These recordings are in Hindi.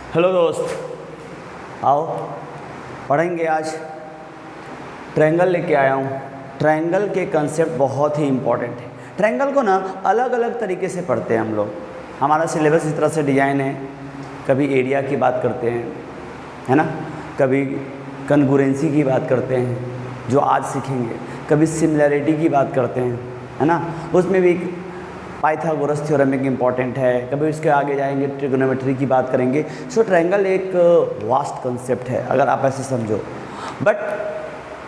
हेलो दोस्त, आओ पढ़ेंगे आज। ट्रायंगल लेके आया हूँ। ट्रायंगल के कंसेप्ट बहुत ही इम्पोर्टेंट है। ट्रायंगल को ना अलग अलग तरीके से पढ़ते हैं हम लोग। हमारा सिलेबस इस तरह से डिज़ाइन है, कभी एरिया की बात करते हैं, है ना, कभी कन्ग्रुएंसी की बात करते हैं जो आज सीखेंगे, कभी सिमिलैरिटी की बात करते हैं, है ना, उसमें भी पाइथागोरस थ्योरम एक इम्पॉर्टेंट है, कभी उसके आगे जाएंगे ट्रिगोनोमेट्री की बात करेंगे। सो ट्रायंगल एक वास्ट कंसेप्ट है अगर आप ऐसे समझो। बट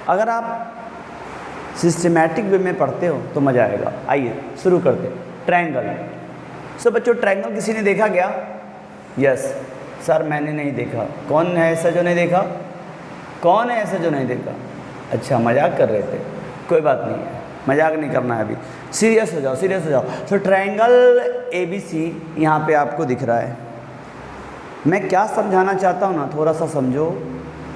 अगर आप सिस्टमैटिक वे में पढ़ते हो तो मज़ा आएगा। आइए शुरू करते हैं। ट्रायंगल। सो बच्चों, ट्रायंगल किसी ने देखा क्या? यस सर, मैंने नहीं देखा। कौन है ऐसा जो नहीं देखा? कौन है ऐसा जो नहीं देखा? अच्छा, मजाक कर रहे थे। कोई बात नहीं है, मजाक नहीं करना है अभी। सीरियस हो जाओ, सीरियस हो जाओ। तो ट्रायंगल ABC यहाँ पे आपको दिख रहा है। मैं क्या समझाना चाहता हूँ ना, थोड़ा सा समझो,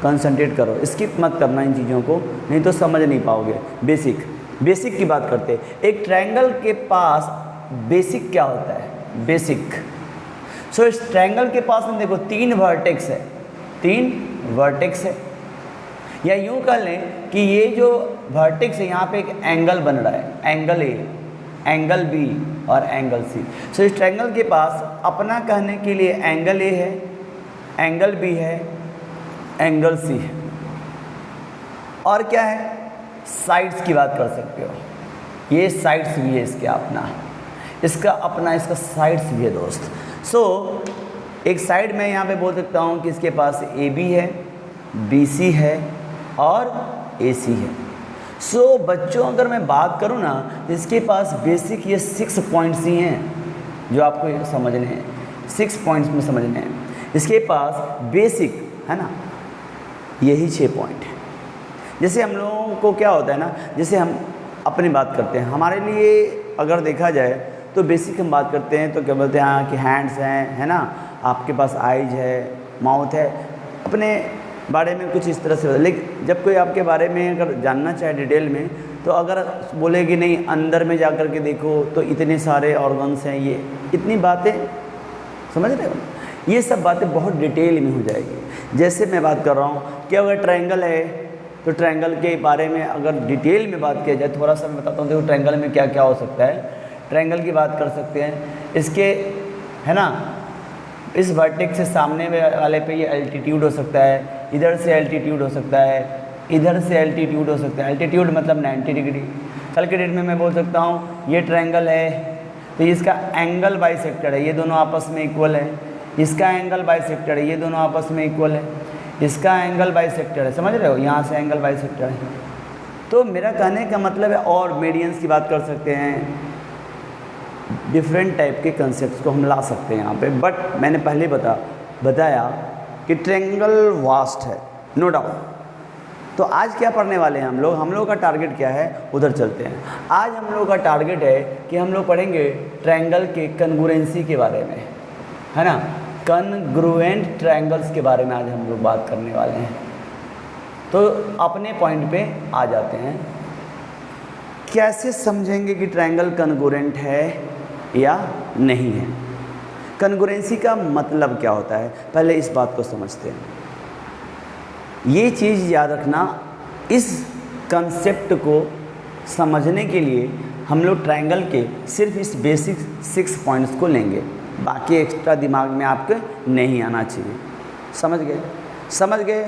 कंसंट्रेट करो, स्किप मत करना इन चीज़ों को, नहीं तो समझ नहीं पाओगे। बेसिक की बात करते हैं। एक ट्रायंगल के पास बेसिक क्या होता है? बेसिक। सो इस ट्रायंगल के पास में देखो 3 वर्टेक्स है, 3 वर्टेक्स है, या यूँ कर लें कि ये जो वर्टेक्स है यहाँ पे एक एंगल बन रहा है, एंगल A, एंगल B और एंगल C। सो इस ट्रायंगल के पास अपना कहने के लिए एंगल A है, एंगल B है, एंगल C है, और क्या है? साइड्स की बात कर सकते हो। ये साइड्स भी है इसके अपना, इसका अपना, इसका साइड्स भी है दोस्त। सो एक साइड में यहाँ पे बोल सकता हूँ कि इसके पास AB है, BC है और AC है। सो बच्चों, अगर मैं बात करूँ ना, इसके पास बेसिक ये 6 पॉइंट्स ही हैं जो आपको ये समझने हैं, 6 पॉइंट्स में समझने हैं। इसके पास बेसिक है ना, यही 6 पॉइंट है। जैसे हम लोगों को क्या होता है ना, जैसे हम अपनी बात करते हैं, हमारे लिए अगर देखा जाए तो बेसिक हम बात करते हैं तो क्या बोलते हैं, हाँ कि हैंड्स हैं, है ना, आपके पास आइज है, माउथ है, अपने बारे में कुछ इस तरह से। लेकिन जब कोई आपके बारे में अगर जानना चाहे डिटेल में, तो अगर बोले कि नहीं अंदर में जा कर के देखो तो इतने सारे ऑर्गन्स हैं, ये इतनी बातें, समझ रहे हो, ये सब बातें बहुत डिटेल में हो जाएगी। जैसे मैं बात कर रहा हूँ कि अगर ट्रायंगल है तो ट्रायंगल के बारे में अगर डिटेल में बात किया जाए, थोड़ा सा मैं बताता हूँ। देखो ट्रायंगल में क्या क्या हो सकता है। ट्रायंगल की बात कर सकते हैं, इसके, है ना, इस वर्टेक्स से सामने वाले पे ये एल्टीट्यूड हो सकता है, इधर से एल्टीट्यूड हो सकता है, इधर से एल्टीट्यूड हो सकता है। एल्टीट्यूड मतलब 90 डिग्री। कल के डेट में मैं बोल सकता हूँ ये ट्रायंगल है तो इसका एंगल बाइसेक्टर है, ये दोनों आपस में इक्वल है। इसका एंगल बाइसेक्टर है, ये दोनों आपस में इक्वल है। इसका एंगल बाइसेक्टर है, समझ रहे हो, यहाँ से एंगल बाइसेक्टर है। तो मेरा कहने का मतलब है, और मेडियंस की बात कर सकते हैं, डिफरेंट टाइप के कंसेप्ट्स को हम ला सकते हैं यहाँ पे। बट मैंने पहले बताया कि ट्रायंगल वास्ट है, नो डाउट। तो आज क्या पढ़ने वाले हैं हम लोग का टारगेट क्या है, उधर चलते हैं। आज हम लोग का टारगेट है कि हम लोग पढ़ेंगे ट्रायंगल के कन्ग्रुएंसी के बारे में, है ना, कन्ग्रुएंट ट्रायंगल्स के बारे में आज हम लोग बात करने वाले हैं। तो अपने पॉइंट पे आ जाते हैं। कैसे समझेंगे कि ट्रायंगल कन्ग्रुएंट है या नहीं है? कन्ग्रुएंसी का मतलब क्या होता है, पहले इस बात को समझते हैं। ये चीज़ याद रखना, इस कंसेप्ट को समझने के लिए हम लोग ट्रायंगल के सिर्फ इस बेसिक 6 पॉइंट्स को लेंगे, बाकी एक्स्ट्रा दिमाग में आपके नहीं आना चाहिए। समझ गए? समझ गए?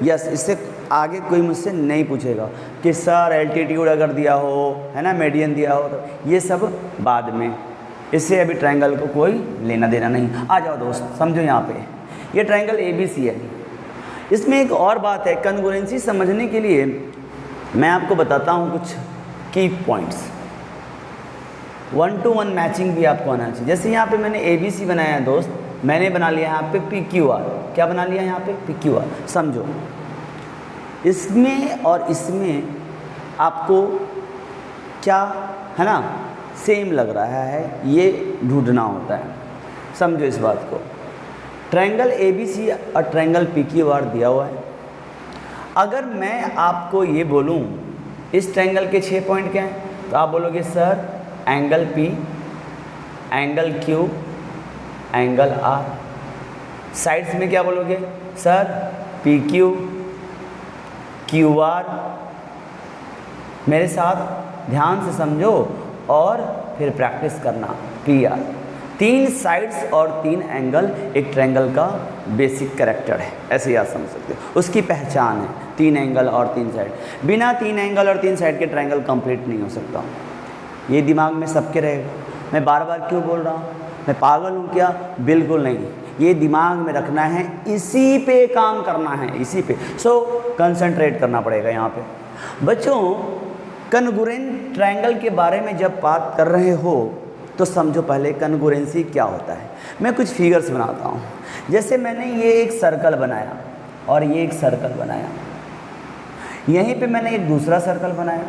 यस। इससे आगे कोई मुझसे नहीं पूछेगा कि सर एल्टीट्यूड अगर दिया हो, है ना, मेडियन दिया हो, तो ये सब बाद में, इससे अभी ट्रायंगल को कोई लेना देना नहीं। आ जाओ दोस्त, समझो यहाँ पे ये ट्रायंगल ABC है। इसमें एक और बात है, कन्ग्रुएंसी समझने के लिए मैं आपको बताता हूँ कुछ की पॉइंट्स। 1-to-1 मैचिंग भी आपको आना चाहिए। जैसे यहाँ पे मैंने ABC बनाया है दोस्त, मैंने बना लिया यहाँ पे PQR। क्या बना लिया यहाँ पे? PQR। समझो, इसमें और इसमें आपको क्या, है ना, सेम लग रहा है, ये ढूंढना होता है। समझो इस बात को। ट्रायंगल ABC और ट्रायंगल PQR दिया हुआ है। अगर मैं आपको ये बोलूँ इस ट्रायंगल के 6 पॉइंट क्या हैं, तो आप बोलोगे sir angle P, angle Q, angle R, sides में क्या बोलोगे sir? P Q, Q are. मेरे साथ ध्यान से समझो और फिर प्रैक्टिस करना। पी आर, 3 साइड्स और 3 एंगल एक ट्रायंगल का बेसिक कैरेक्टर है, ऐसे ही आप समझ सकते हो। उसकी पहचान है 3 एंगल और 3 साइड। बिना 3 एंगल और 3 साइड के ट्रायंगल कंप्लीट नहीं हो सकता। ये दिमाग में सबके रहेगा। मैं बार बार क्यों बोल रहा हूँ? मैं पागल हूँ क्या? बिल्कुल नहीं। ये दिमाग में रखना है, इसी पे काम करना है, इसी पे। सो कंसंट्रेट करना पड़ेगा यहाँ पे। बच्चों, कन्ग्रुएंट ट्रायंगल के बारे में जब बात कर रहे हो तो समझो पहले कन्ग्रुएंसी क्या होता है। मैं कुछ फिगर्स बनाता हूँ। जैसे मैंने ये एक सर्कल बनाया और ये एक सर्कल बनाया, यहीं पे मैंने एक दूसरा सर्कल बनाया।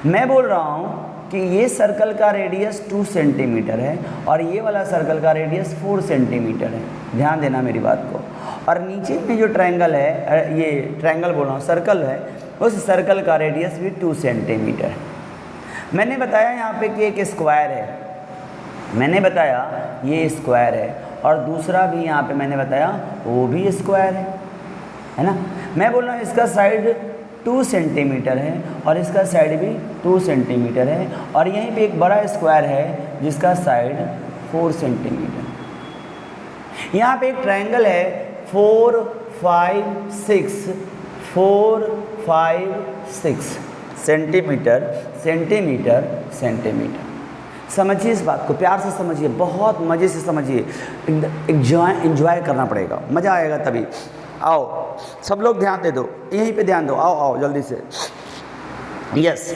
मैं बोल रहा हूँ कि ये सर्कल का रेडियस 2 सेंटीमीटर है और ये वाला सर्कल का रेडियस 4 सेंटीमीटर है। ध्यान देना मेरी बात को। और नीचे में जो ट्रायंगल है, ये ट्रायंगल बोल रहा हूँ, सर्कल है, उस सर्कल का रेडियस भी 2 सेंटीमीटर है। मैंने बताया यहाँ पे कि एक स्क्वायर है, मैंने बताया ये स्क्वायर है, और दूसरा भी यहाँ पे मैंने बताया वो भी स्क्वायर है ना। मैं बोल रहा हूँ इसका साइड 2 सेंटीमीटर है और इसका साइड भी 2 सेंटीमीटर है, और यहीं पे एक बड़ा स्क्वायर है जिसका साइड 4 सेंटीमीटर। यहाँ पे एक ट्रायंगल है 4, 5, 6, 4, 5, 6 सेंटीमीटर, सेंटीमीटर, सेंटीमीटर। समझिए इस बात को, प्यार से समझिए, बहुत मज़े से समझिए, एंजॉय करना पड़ेगा, मज़ा आएगा तभी। आओ सब लोग ध्यान दे दो, यहीं पे ध्यान दो, आओ आओ जल्दी से। यस,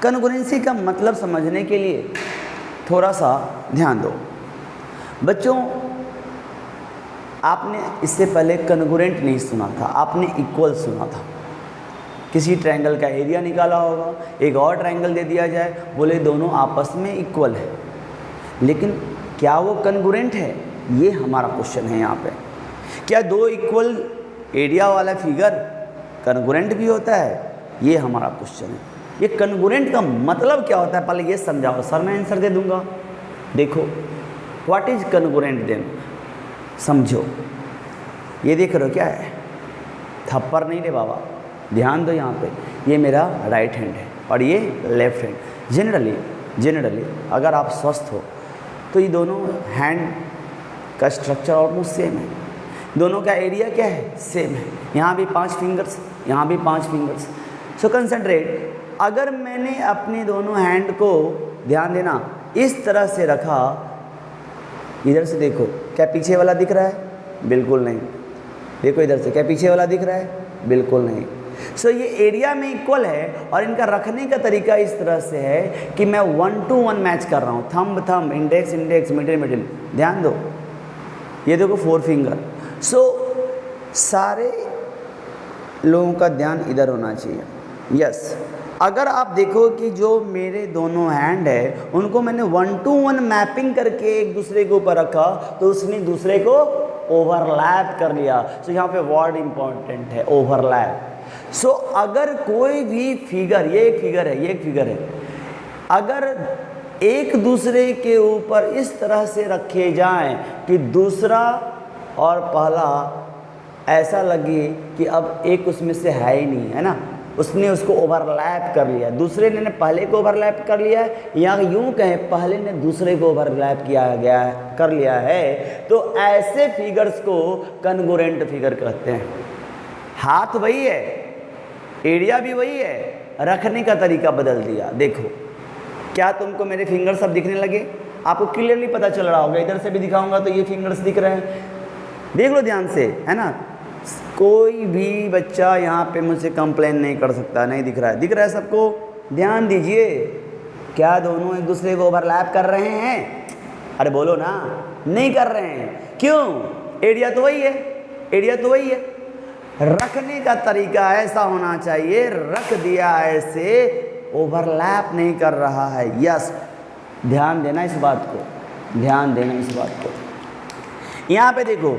कन्ग्रुएंसी का मतलब समझने के लिए थोड़ा सा ध्यान दो। बच्चों, आपने इससे पहले कन्ग्रुएंट नहीं सुना था, आपने इक्वल सुना था। किसी ट्रायंगल का एरिया निकाला होगा, एक और ट्रायंगल दे दिया जाए, बोले दोनों आपस में इक्वल है, लेकिन क्या वो कन्ग्रुएंट है? ये हमारा क्वेश्चन है यहाँ पे। क्या 2 इक्वल एरिया वाला फिगर कन्ग्रुएंट भी होता है? ये हमारा क्वेश्चन है। ये कन्ग्रुएंट का मतलब क्या होता है पहले ये समझाओ, सर मैं आंसर दे दूंगा। देखो, व्हाट इज कन्ग्रुएंट देन, समझो। ये देख रहे हो क्या है? थप्पड़ नहीं रे बाबा, ध्यान दो यहाँ पे। ये मेरा राइट हैंड है और ये लेफ्ट हैंड। जनरली अगर आप स्वस्थ हो तो ये दोनों हैंड का स्ट्रक्चर ऑलमोस्ट सेम है, दोनों का एरिया क्या है? सेम है। यहाँ भी 5 फिंगर्स, यहाँ भी 5 फिंगर्स। सो कंसंट्रेट। अगर मैंने अपने दोनों हैंड को, ध्यान देना, इस तरह से रखा, इधर से देखो, क्या पीछे वाला दिख रहा है? बिल्कुल नहीं। देखो इधर से, क्या पीछे वाला दिख रहा है? बिल्कुल नहीं। सो ये एरिया में इक्वल है और इनका रखने का तरीका इस तरह से है कि मैं 1 to 1 मैच कर रहा हूँ। Thumb thumb, index index, middle middle. ध्यान दो, ये देखो 4 फिंगर। सो सारे लोगों का ध्यान इधर होना चाहिए। यस, अगर आप देखो कि जो मेरे दोनों हैंड है उनको मैंने 1 to 1 मैपिंग करके एक दूसरे के ऊपर रखा तो उसने दूसरे को ओवरलैप कर लिया। सो यहाँ पे वर्ड इंपॉर्टेंट है, ओवरलैप। सो अगर कोई भी फिगर, ये एक फिगर है, ये एक फिगर है, अगर एक दूसरे के ऊपर इस तरह से रखे जाएं कि दूसरा और पहला ऐसा लगे कि अब एक उसमें से है ही नहीं, है ना, उसने उसको ओवरलैप कर लिया, दूसरे ने पहले को ओवरलैप कर लिया है, या यूं कहें पहले ने दूसरे को ओवरलैप कर लिया है, तो ऐसे फिगर्स को कन्ग्रुएंट फिगर कहते हैं। हाथ वही है, एरिया भी वही है, रखने का तरीका बदल दिया। देखो, क्या तुमको मेरे फिंगर सब दिखने लगे? आपको क्लियरली पता चल रहा होगा। इधर से भी दिखाऊंगा तो ये फिंगर्स दिख रहे हैं, देख लो ध्यान से, है ना। कोई भी बच्चा यहाँ पे मुझसे कंप्लेन नहीं कर सकता, नहीं दिख रहा है, दिख रहा है सबको? ध्यान दीजिए, क्या दोनों एक दूसरे को ओवरलैप कर रहे हैं? अरे बोलो ना, नहीं कर रहे हैं। क्यों? एरिया तो वही है, एरिया तो वही है। रखने का तरीका ऐसा होना चाहिए, रख दिया ऐसे, ओवरलैप नहीं कर रहा है। यस, ध्यान देना इस बात को, ध्यान देना इस बात को। यहाँ पे देखो,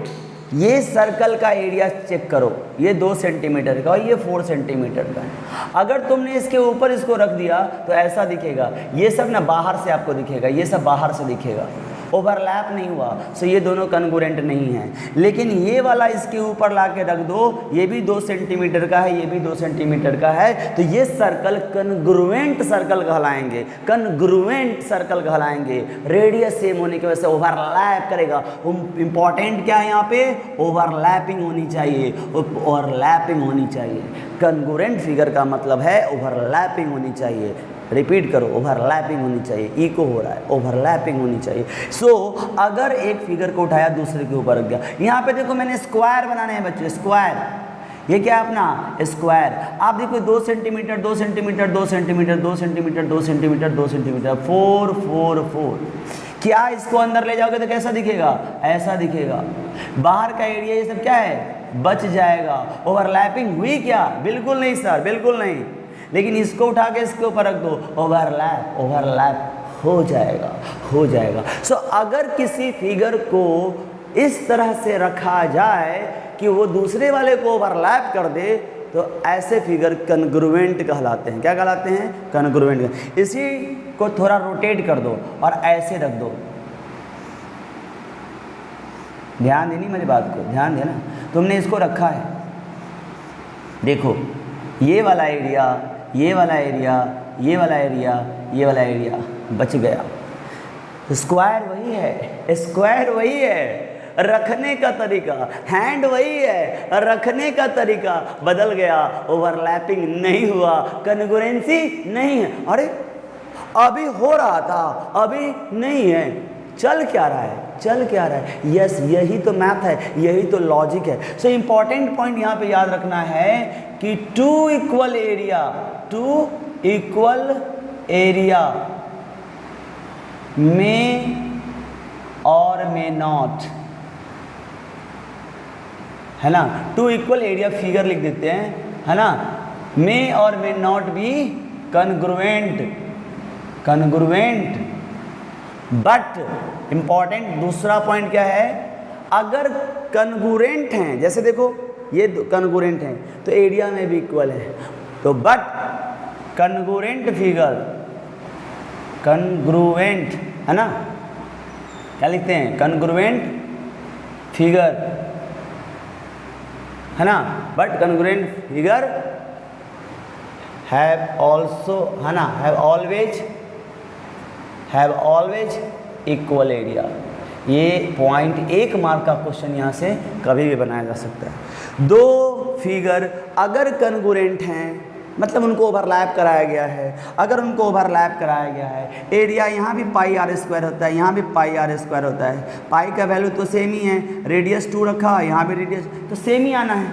ये सर्कल का एरिया चेक करो, ये 2 सेंटीमीटर का और ये 4 सेंटीमीटर का है। अगर तुमने इसके ऊपर इसको रख दिया तो ऐसा दिखेगा, ये सब ना बाहर से आपको दिखेगा, ये सब बाहर से दिखेगा। ओवरलैप नहीं हुआ, सो ये दोनों कन्ग्रुएंट नहीं है। लेकिन ये वाला इसके ऊपर ला के रख दो, ये भी 2 सेंटीमीटर का है, ये भी 2 सेंटीमीटर का है, तो ये सर्कल कन्ग्रुएंट सर्कल कहलाएंगे, कन्ग्रुएंट सर्कल कहलाएंगे। रेडियस सेम होने की वजह से ओवरलैप करेगा। इंपॉर्टेंट क्या है यहाँ पे, ओवरलैपिंग होनी चाहिए, ओवरलैपिंग होनी चाहिए। कन्ग्रुएंट फिगर का मतलब है ओवरलैपिंग होनी चाहिए। रिपीट करो, ओवरलैपिंग होनी चाहिए। इको हो रहा है, ओवरलैपिंग होनी चाहिए। सो अगर एक फिगर को उठाया दूसरे के ऊपर रख दिया, यहाँ पे देखो मैंने स्क्वायर बनाने हैं बच्चे, स्क्वायर, ये क्या है अपना स्क्वायर। आप देखो 2 centimetre 2 centimetre 2 centimetre 2 centimetre 2 centimetre 2 centimetre 4 4 4। क्या इसको अंदर ले जाओगे तो कैसा दिखेगा, ऐसा दिखेगा। बाहर का एरिया ये सब क्या है, बच जाएगा। ओवरलैपिंग हुई क्या, बिल्कुल नहीं सर, बिल्कुल नहीं। लेकिन इसको उठा के इसके ऊपर रख दो, ओवरलैप, ओवरलैप हो जाएगा, हो जाएगा। सो अगर किसी फिगर को इस तरह से रखा जाए कि वो दूसरे वाले को ओवरलैप कर दे, तो ऐसे फिगर कन्ग्रुएंट कहलाते हैं। क्या कहलाते हैं, कन्ग्रुएंट। इसी को थोड़ा रोटेट कर दो और ऐसे रख दो। ध्यान देनी मेरी बात को, ध्यान देना। तुमने इसको रखा है, देखो ये वाला एरिया, ये वाला एरिया, ये वाला एरिया, ये वाला एरिया बच गया। स्क्वायर वही है, स्क्वायर वही है, रखने का तरीका, हैंड वही है, रखने का तरीका बदल गया। ओवरलैपिंग नहीं हुआ, कन्ग्रुएंसी नहीं है। अरे अभी हो रहा था, अभी नहीं है, चल क्या रहा है, चल क्या रहा है। यस, यही तो मैथ है, यही तो लॉजिक है। सो इंपॉर्टेंट पॉइंट यहाँ पे याद रखना है कि टू इक्वल एरिया में और में नॉट, है ना। टू इक्वल एरिया फिगर लिख देते हैं, है ना। में और में नॉट भी कन्ग्रुएंट, कन्ग्रुएंट। बट इंपॉर्टेंट दूसरा पॉइंट क्या है, अगर कन्ग्रुएंट हैं, जैसे देखो ये कन्ग्रुएंट हैं तो एरिया में भी इक्वल है, तो बट कन्ग्रुएंट फिगर, कन्ग्रुएंट, है ना, क्या लिखते हैं, कन्ग्रुएंट फिगर, है ना। But congruent figure have also, है ना, हैव ऑलवेज इक्वल एरिया। ये पॉइंट 1 मार्क का क्वेश्चन यहाँ से कभी भी बनाया जा सकता है। दो फिगर अगर कन्ग्रुएंट हैं, मतलब उनको ओवरलैप कराया गया है। अगर उनको ओवरलैप कराया गया है, एरिया यहाँ भी पाई आर स्क्वायर होता है, यहाँ भी पाई आर स्क्वायर होता है। पाई का वैल्यू तो सेम ही है, रेडियस 2 रखा, यहाँ भी रेडियस तो सेम ही आना है।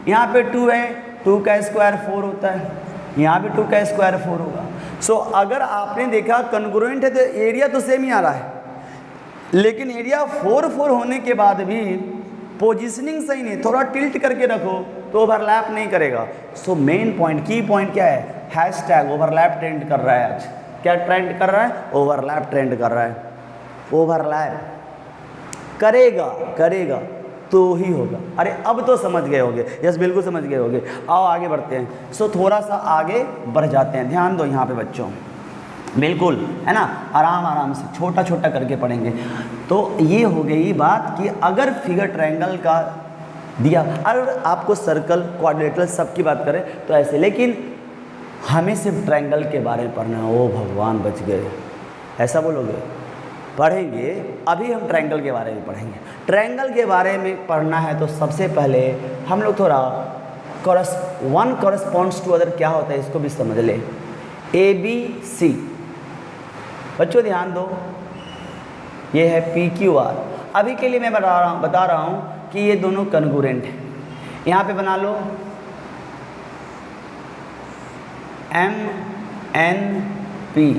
यहाँ पे 2 है, 2 का स्क्वायर 4 होता है, यहाँ भी 2 का स्क्वायर 4 होगा। सो अगर आपने देखा कन्ग्रुएंट है तो एरिया तो सेम ही आ रहा है, लेकिन एरिया 4 4 होने के बाद भी पोजीशनिंग सही नहीं, थोड़ा टिल्ट करके रखो तो ओवरलैप नहीं करेगा। सो मेन पॉइंट, की पॉइंट क्या है, हैशटैग ओवरलैप ट्रेंड कर रहा है आज। क्या ट्रेंड कर रहा है, ओवरलैप ट्रेंड कर रहा है। ओवरलैप करेगा तो ही होगा। अरे अब तो समझ गए होगे, यस बिल्कुल समझ गए होगे। आओ आगे बढ़ते हैं। सो थोड़ा सा आगे बढ़ जाते हैं, ध्यान दो यहाँ पे बच्चों, बिल्कुल, है ना, आराम से छोटा छोटा करके पढ़ेंगे। तो ये हो गई बात कि अगर फिगर ट्रायंगल का दिया, अगर आपको सर्कल, क्वाड्रिलेटरल सब की बात करें तो ऐसे, लेकिन हमें सिर्फ ट्रायंगल के बारे में पढ़ना है। ओ भगवान बच गए, ऐसा बोलोगे, पढ़ेंगे। अभी हम ट्रायंगल के बारे में पढ़ेंगे। ट्रायंगल के बारे में पढ़ना है तो सबसे पहले हम लोग थोड़ा वन कॉरस्पॉन्ड्स टू अदर क्या होता है इसको भी समझ ले। ABC बच्चों ध्यान दो, ये है PQR। अभी के लिए मैं बता रहा हूँ कि ये दोनों कन्ग्रुएंट हैं। यहाँ पे बना लो MNP।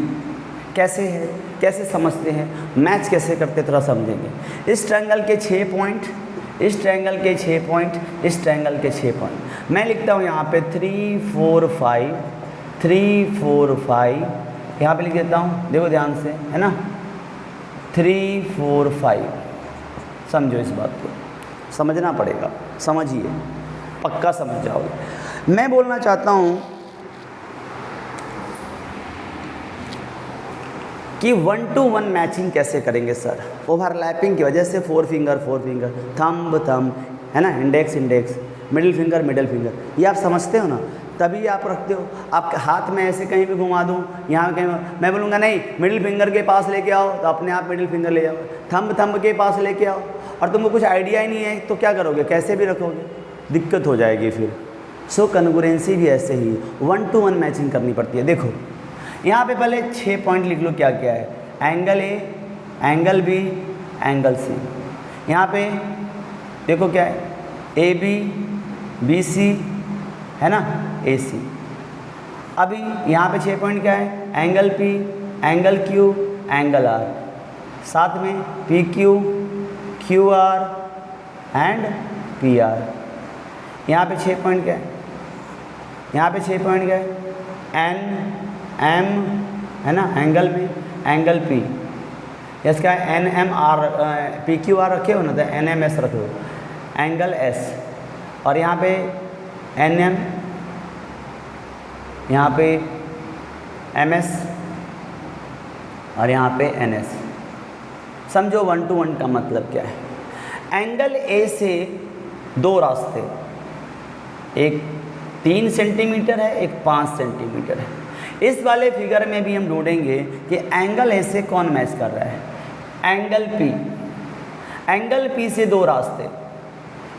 कैसे है, कैसे समझते हैं, मैच कैसे करते थोड़ा समझेंगे। इस ट्रायंगल के 6 पॉइंट, इस ट्रायंगल के 6 पॉइंट, इस ट्रायंगल के 6 पॉइंट। मैं लिखता हूँ यहाँ पे 3 4 5, 3 4 5, यहाँ पे लिख देता हूँ, देखो ध्यान से, है ना, 3 4 5। समझो इस बात को, समझना पड़ेगा, समझिए, पक्का समझ जाओगे। मैं बोलना चाहता हूँ कि 1 to 1 मैचिंग कैसे करेंगे सर? ओवरलैपिंग की वजह से 4 फिंगर थंब थंब, है ना, इंडेक्स इंडेक्स, मिडिल फिंगर, ये आप समझते हो ना, तभी आप रखते हो। आप हाथ में ऐसे कहीं भी घुमा दूँ, यहाँ कहीं मैं बोलूँगा नहीं मिडिल फिंगर के पास लेके आओ, तो अपने आप मिडिल फिंगर ले जाओ, थंब के पास लेके आओ, और तुमको कुछ आइडिया ही नहीं है तो क्या करोगे, कैसे भी रखोगे, दिक्कत हो जाएगी फिर। सो कन्ग्रुएंसी भी ऐसे ही 1 to 1 मैचिंग करनी पड़ती है। देखो यहाँ पे पहले 6 पॉइंट लिख लो, क्या क्या है, angle A, angle B, angle C. यहाँ पे देखो क्या है, ए बी, बी सी, है ना, ए सी। अभी यहाँ पे 6 पॉइंट क्या है, angle P, angle Q, angle R, साथ में P Q, Q R and P R. यहाँ पे 6 पॉइंट क्या है, यहाँ पे 6 पॉइंट क्या है, एन एम, है ना, एंगल में, एंगल पी, इसका N M R, P Q R रखे हो ना, तो एन एम एस रखे हो, एंगल एस, और यहाँ पे एन एम, यहाँ पे एम एस, और यहाँ पे एन एस। समझो 1 to 1 का मतलब क्या है। एंगल ए से 2 रास्ते, एक 3 सेंटीमीटर है, एक 5 सेंटीमीटर है। इस वाले फिगर में भी हम ढूंढेंगे कि एंगल ए से कौन मैच कर रहा है, एंगल पी से 2 रास्ते,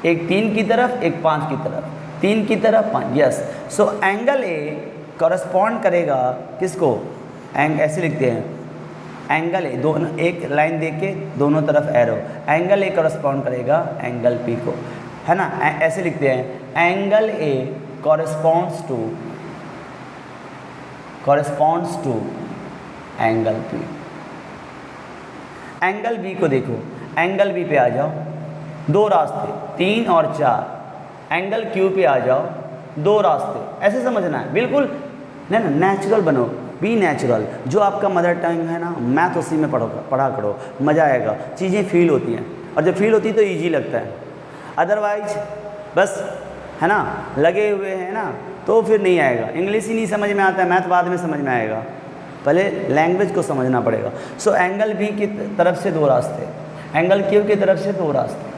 एक 3 की तरफ, एक 5 की तरफ, 3 की तरफ 5, yes. So angle A correspond करेगा किसको, ऐसे लिखते हैं, एंगल ए, दोनों एक लाइन दे के दोनों तरफ एरो, एंगल ए कॉरस्पॉन्ड करेगा एंगल पी को, है ना, ऐसे लिखते हैं, angle A corresponds to angle P. Angle B को देखो, एंगल बी पे आ जाओ, 2 रास्ते 3 और 4, एंगल क्यू पे आ जाओ, 2 रास्ते, ऐसे समझना है, बिल्कुल ना, नेचुरल बनो, बी नेचुरल। जो आपका मदर टंग है ना, मैथ उसी में पढ़ा करो, मज़ा आएगा, चीज़ें फील होती हैं, और जब फील होती है तो ईजी लगता है, अदरवाइज बस, है ना, लगे हुए हैं ना, तो फिर नहीं आएगा। इंग्लिश ही नहीं समझ में आता है, मैथ बाद में समझ में आएगा, पहले लैंग्वेज को समझना पड़ेगा। सो एंगल बी की तरफ से 2 रास्ते, एंगल क्यू की तरफ से 2 रास्ते,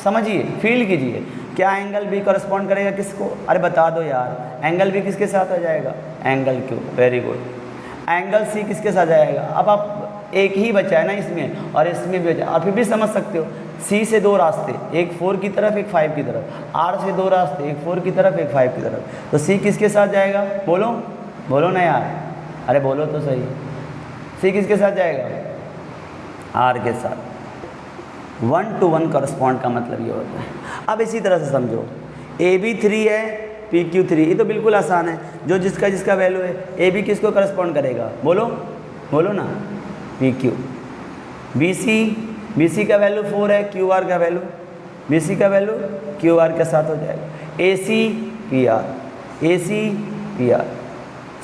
समझिए, फील कीजिए, क्या एंगल बी कॉरस्पॉन्ड करेगा किसको, अरे बता दो यार, एंगल बी किसके साथ आ जाएगा, angle Q, very good. Angle C किसके साथ जाएगा, अब आप एक ही बचा है ना इसमें, और इसमें भी बचा, आप फिर भी समझ सकते हो, सी से 2 रास्ते, एक 4 की तरफ, एक 5 की तरफ, आर से 2 रास्ते, एक 4 की तरफ, एक 5 की तरफ, तो सी किसके साथ जाएगा, बोलो ना यार, अरे बोलो तो सही, सी किसके साथ जाएगा, आर के साथ। 1 to 1 कॉरस्पॉन्ड का मतलब ये होता है। अब इसी तरह से समझो, ए बी 3 है, पी क्यू 3, ये तो बिल्कुल आसान है, जो जिसका वैल्यू है, ए बी किसको कॉरस्पॉन्ड करेगा, बोलो ना, पी क्यू। बी सी का वैल्यू 4 है, क्यू आर का वैल्यू, बी सी का वैल्यू क्यू आर के साथ हो जाएगा, ए सी पी आर,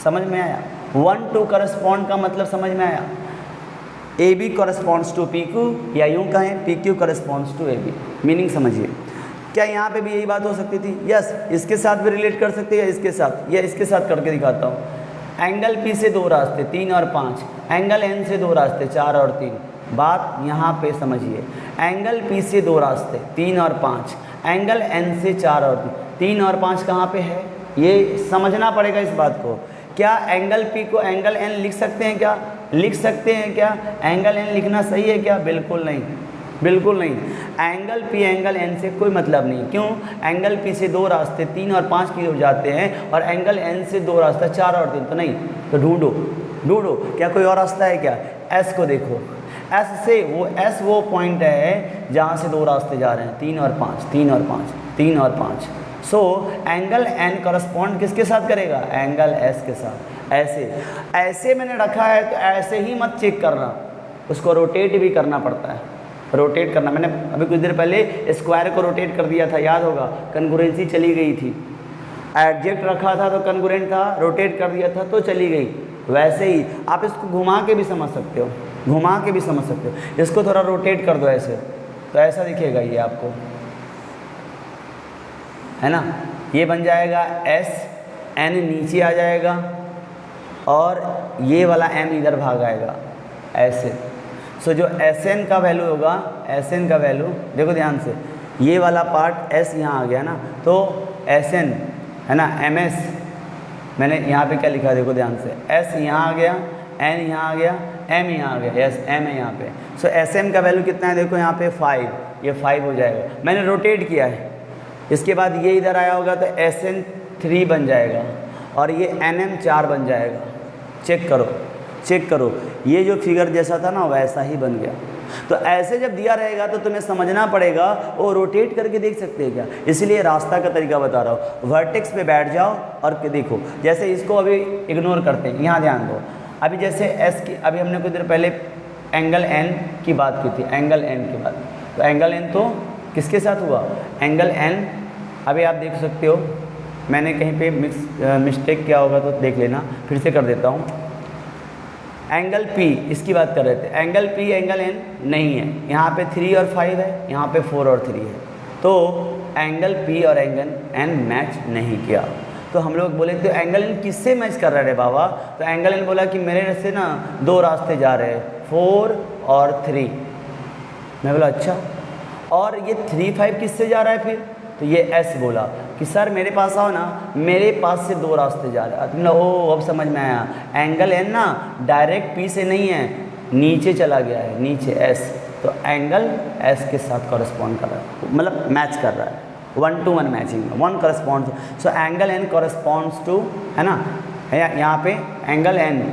समझ में आया। 1 to कॉरस्पॉन्ड का मतलब समझ में आया, A B corresponds to P Q, या यूँ कहें P Q corresponds to A B, meaning समझिए। क्या यहाँ पे भी यही बात हो सकती थी, यस, इसके साथ भी रिलेट कर सकते हैं, या इसके साथ, या इसके साथ करके दिखाता हूँ। एंगल पी से 2 रास्ते 3 और 5, एंगल एन से 2 रास्ते 4 और 3, बात यहाँ पे समझिए, एंगल पी से 2 रास्ते 3 और 5, एंगल एन से 4 और 3 और 5 कहाँ पे है, ये समझना पड़ेगा इस बात को। क्या एंगल पी को एंगल एन लिख सकते हैं क्या, एंगल एन लिखना सही है क्या, बिल्कुल नहीं। एंगल पी एंगल एन से कोई मतलब नहीं, क्यों, एंगल पी से 2 रास्ते 3 और 5 की ओर जाते हैं, और एंगल एन से 2 रास्ता 4 और 3, तो नहीं, तो ढूंढो क्या कोई और रास्ता है क्या। एस को देखो, एस वो पॉइंट है जहाँ से 2 रास्ते जा रहे हैं, 3 और 5। सो एंगल एन कॉरस्पॉन्ड किसके साथ करेगा, एंगल एस के साथ। ऐसे मैंने रखा है, तो ऐसे ही मत चेक करना, उसको रोटेट भी करना पड़ता है, रोटेट करना। मैंने अभी कुछ देर पहले स्क्वायर को रोटेट कर दिया था, याद होगा, कन्ग्रुएंसी चली गई थी, एडजेक्ट रखा था तो कन्ग्रुएंट था, रोटेट कर दिया था तो चली गई। वैसे ही आप इसको घुमा के भी समझ सकते हो, इसको थोड़ा रोटेट कर दो ऐसे, तो ऐसा दिखेगा ये आपको, है ना, ये बन जाएगा एस, एन नीचे आ जाएगा, और ये वाला एम इधर भाग आएगा, एस एन। सो जो एस एन का वैल्यू होगा, एस एन का वैल्यू देखो ध्यान से, ये वाला पार्ट एस यहाँ आ गया ना, तो एस एन है ना, एम एस मैंने यहाँ पे क्या लिखा है देखो ध्यान से, एस यहाँ आ गया, एन यहाँ आ गया, एम यहाँ आ गया, यस एम है यहाँ पे। सो एस एम का वैल्यू कितना है देखो यहाँ पे 5, ये 5 हो जाएगा, मैंने रोटेट किया है। इसके बाद ये इधर आया होगा तो एस एन 3 बन जाएगा और ये एन एम 4 बन जाएगा। चेक करो, चेक करो, ये जो फिगर जैसा था ना वैसा ही बन गया। तो ऐसे जब दिया रहेगा तो तुम्हें समझना पड़ेगा, वो रोटेट करके देख सकते हैं क्या, इसलिए रास्ता का तरीका बता रहा हूँ। वर्टेक्स पे बैठ जाओ और देखो, जैसे इसको अभी इग्नोर करते हैं, यहाँ ध्यान दो। अभी जैसे एस की, अभी हमने कुछ देर पहले एंगल एन की बात की थी, एंगल एन की बात, तो एंगल एन तो किसके साथ हुआ, एंगल एन। अभी आप देख सकते हो, मैंने कहीं पे मिस्टेक किया होगा तो देख लेना, फिर से कर देता हूँ। एंगल P इसकी बात कर रहे थे, एंगल P एंगल N नहीं है, यहाँ पे 3 और 5 है, यहाँ पे 4 और 3 है, तो एंगल P और एंगल N मैच नहीं किया। तो हम लोग बोले तो एंगल N किससे मैच कर रहा है बाबा, तो एंगल N बोला कि मेरे से ना 2 रास्ते जा रहे हैं, 4 और 3। मैं बोला अच्छा, और ये 3 5 किससे जा रहा है फिर, तो ये S बोला कि सर मेरे पास आओ ना, मेरे पास से 2 रास्ते जा रहे हैं। तुमने ओ अब समझ में आया, एंगल N ना डायरेक्ट P से नहीं है, नीचे चला गया है, नीचे S, तो एंगल S के साथ कॉरेस्पॉन्ड कर रहा है, मतलब मैच कर रहा है, 1 to 1 matching, 1 correspond. So angle N corresponds to, है ना, यहाँ पे एंगल N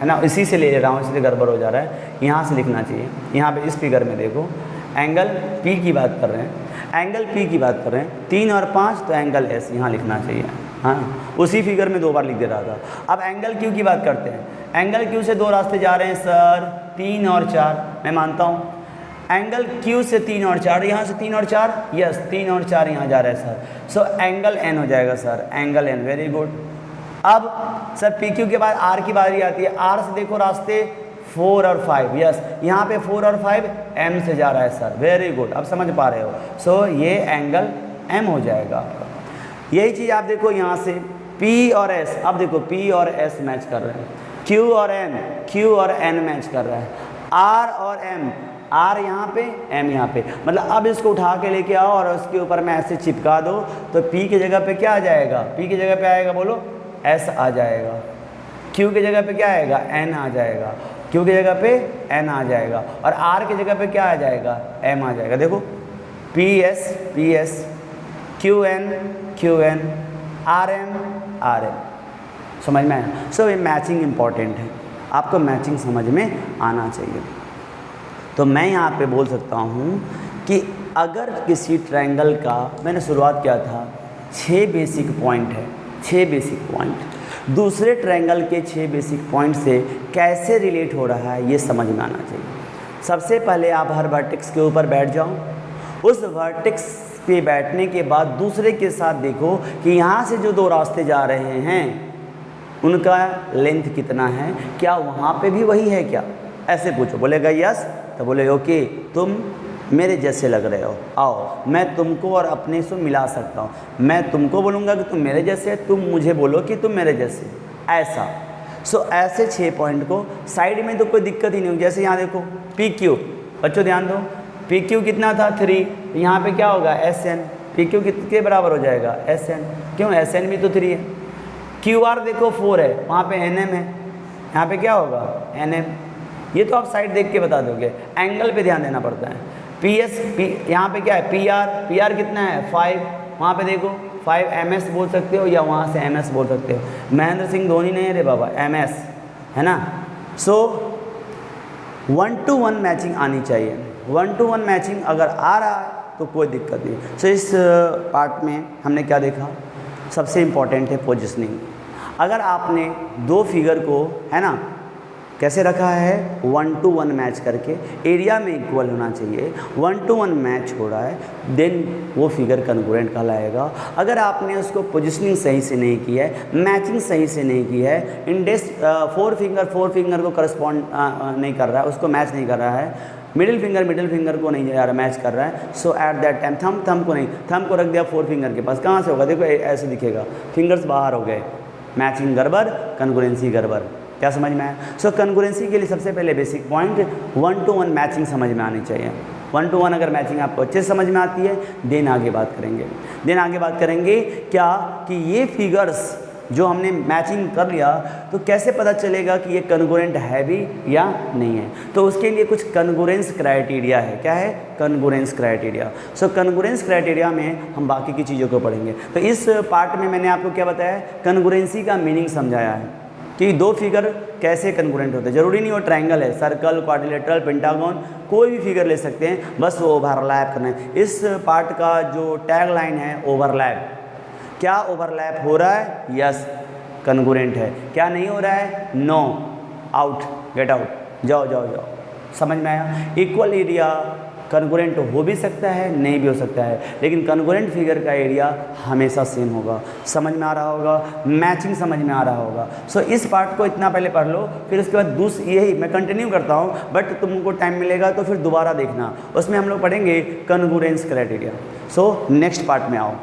है ना, इसी से ले रहा हूँ इसलिए गड़बड़ हो जा रहा है, यहाँ से लिखना चाहिए। यहाँ पे इस फिगर में देखो, एंगल P की बात कर रहे हैं, एंगल P की बात कर रहे हैं, 3 और 5, तो एंगल S यहाँ लिखना चाहिए, हाँ, उसी फिगर में 2 बार लिख दे रहा था। अब एंगल Q की बात करते हैं, एंगल Q से 2 रास्ते जा रहे हैं सर, 3 और 4, मैं मानता हूँ। एंगल Q से 3 और 4, यहाँ से 3 और 4, यस 3 और 4 यहाँ जा रहे हैं सर, सो एंगल N हो जाएगा sir, angle N, very good. अब सर PQ के बाद R की बारी आती है, R से देखो रास्ते 4 और 5, यस यहाँ पे 4 और 5 M से जा रहा है सर, वेरी गुड, अब समझ पा रहे हो। सो ये एंगल M हो जाएगा आपका। यही चीज़ आप देखो यहाँ से P और S, अब देखो P और S मैच कर रहे हैं, Q और N, Q और N मैच कर रहा है, R और M, R यहाँ पे M यहाँ पे, मतलब अब इसको उठा के लेके आओ और उसके ऊपर में ऐसे चिपका दो, तो P की जगह पे क्या आ जाएगा, P की जगह पे आएगा बोलो S आ जाएगा, Q की जगह पे क्या आएगा, N आ जाएगा, Q की जगह पे N आ जाएगा, और R की जगह पे क्या आ जाएगा, M आ जाएगा। देखो PS PS, QN QN, RM RM, समझ में आया। सो ये मैचिंग इम्पॉर्टेंट है, आपको मैचिंग समझ में आना चाहिए। तो मैं यहाँ पे बोल सकता हूँ कि अगर किसी ट्रायंगल का, मैंने शुरुआत किया था 6 बेसिक पॉइंट है, 6 बेसिक पॉइंट, दूसरे ट्रायंगल के 6 बेसिक पॉइंट से कैसे रिलेट हो रहा है ये समझ में आना चाहिए। सबसे पहले आप हर वर्टेक्स के ऊपर बैठ जाओ, उस वर्टेक्स पे बैठने के बाद दूसरे के साथ देखो कि यहाँ से जो 2 रास्ते जा रहे हैं उनका लेंथ कितना है, क्या वहाँ पे भी वही है क्या, ऐसे पूछो। बोलेगा यस, तो बोले ओके तुम मेरे जैसे लग रहे हो, आओ मैं तुमको और अपने से मिला सकता हूँ, मैं तुमको बोलूँगा कि तुम मेरे जैसे, तुम मुझे बोलो कि तुम मेरे जैसे, ऐसा। सो ऐसे 6 पॉइंट को साइड में तो कोई दिक्कत ही नहीं होगी। जैसे यहाँ देखो PQ, बच्चों ध्यान दो, PQ कितना था 3, यहाँ पे क्या होगा SN, PQ कितने बराबर हो जाएगा SN, क्यों SN भी तो 3 है। QR देखो 4 है, वहाँ पे NM है, यहाँ पे क्या होगा NM, ये तो आप साइड देख के बता दोगे, एंगल पे ध्यान देना पड़ता है। PS यहाँ पे क्या है PR कितना है 5, वहाँ पे देखो 5 MS बोल सकते हो या वहाँ से MS बोल सकते हो। महेंद्र सिंह धोनी नहीं रे बाबा, MS है ना। सो 1 to 1 मैचिंग आनी चाहिए, 1 to 1 मैचिंग अगर आ रहा है तो कोई दिक्कत नहीं। सो इस पार्ट में हमने क्या देखा, सबसे इम्पॉर्टेंट है पोजिशनिंग। अगर आपने 2 फिगर को, है ना, कैसे रखा है 1 to 1 मैच करके, एरिया में इक्वल होना चाहिए, 1 to 1 मैच हो रहा है, देन वो फिगर कन्ग्रुएंट कहलाएगा। अगर आपने उसको पोजीशनिंग सही से नहीं की है, मैचिंग सही से नहीं की है, इंडेक्स 4 फिंगर को करस्पॉन्ड नहीं कर रहा है, उसको मैच नहीं कर रहा है, मिडिल फिंगर को नहीं जा रहा मैच कर रहा है, सो एट दैट टाइम थंब को नहीं, थंब को रख दिया 4 फिंगर के पास, कहाँ से होगा, देखो ऐसे दिखेगा, फिंगर्स बाहर हो गए, मैचिंग गड़बड़, कन्ग्रुएंसी गड़बड़, क्या समझ में आया? सो कन्ग्रुएंसी के लिए सबसे पहले बेसिक पॉइंट 1 to 1 मैचिंग समझ में आनी चाहिए। 1 to 1 अगर मैचिंग आपको अच्छे से समझ में आती है देन आगे बात करेंगे क्या कि ये फिगर्स जो हमने मैचिंग कर लिया तो कैसे पता चलेगा कि ये कन्ग्रुएंट है भी या नहीं है। तो उसके लिए कुछ कन्ग्रुएंस क्राइटेरिया है। क्या है? कन्ग्रुएंस क्राइटेरिया। सो कन्ग्रुएंस क्राइटेरिया में हम बाकी की चीज़ों को पढ़ेंगे। तो इस पार्ट में मैंने आपको क्या बताया? कन्ग्रुएंसी का मीनिंग समझाया है कि दो फिगर कैसे कन्ग्रुएंट होते हैं। जरूरी नहीं वो ट्रायंगल है, सर्कल, क्वाड्रिलेटरल, पेंटागन, कोई भी फिगर ले सकते हैं, बस वो ओवरलैप करना है। इस पार्ट का जो टैग लाइन है ओवरलैप। क्या ओवरलैप हो रहा है? यस, कन्ग्रुएंट है। क्या नहीं हो रहा है? नो, आउट, गेट आउट, जाओ। समझ में आया? इक्वल एरिया कन्ग्रुएंट हो भी सकता है, नहीं भी हो सकता है, लेकिन कन्ग्रुएंट फिगर का एरिया हमेशा सेम होगा। समझ में आ रहा होगा? मैचिंग समझ में आ रहा होगा। सो इस पार्ट को इतना पहले पढ़ लो, फिर उसके बाद यही मैं कंटिन्यू करता हूँ, बट तुमको टाइम मिलेगा तो फिर दोबारा देखना, उसमें हम लोग पढ़ेंगे कन्ग्रुएंस क्राइटेरिया। सो नेक्स्ट पार्ट में आओ।